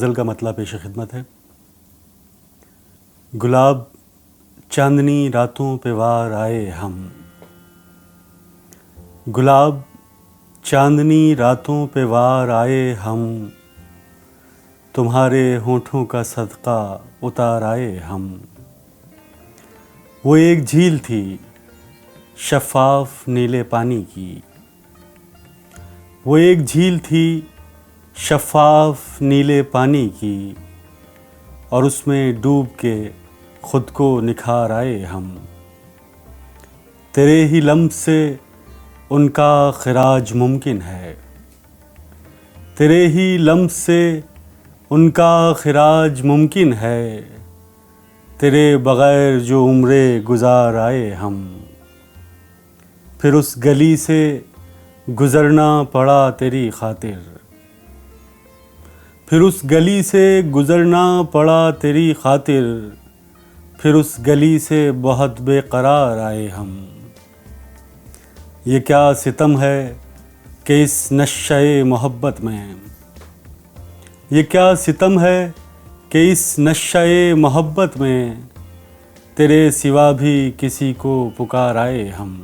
गज़ल का मतलब पेश खिदमत है। गुलाब चांदनी रातों पे वार आए हम, गुलाब चांदनी रातों पे वार आए हम, तुम्हारे होठों का सदका उतार आए हम। वो एक झील थी शफ़ाफ नीले पानी की, वो एक झील थी शफ़ाफ नीले पानी की, और उसमें डूब के खुद को निखार आए हम। तेरे ही लम्स से उनका खिराज मुमकिन है, तेरे ही लम्स से उनका खिराज मुमकिन है, तेरे बग़ैर जो उम्रे गुजार आए हम। फिर उस गली से गुज़रना पड़ा तेरी खातिर, फिर उस गली से गुज़रना पड़ा तेरी खातिर, फिर उस गली से बहुत बेकरार आए हम। ये क्या सितम है कि इस नशे मोहब्बत में, ये क्या सितम है कि इस नशे मोहब्बत में, तेरे सिवा भी किसी को पुकार आए हम।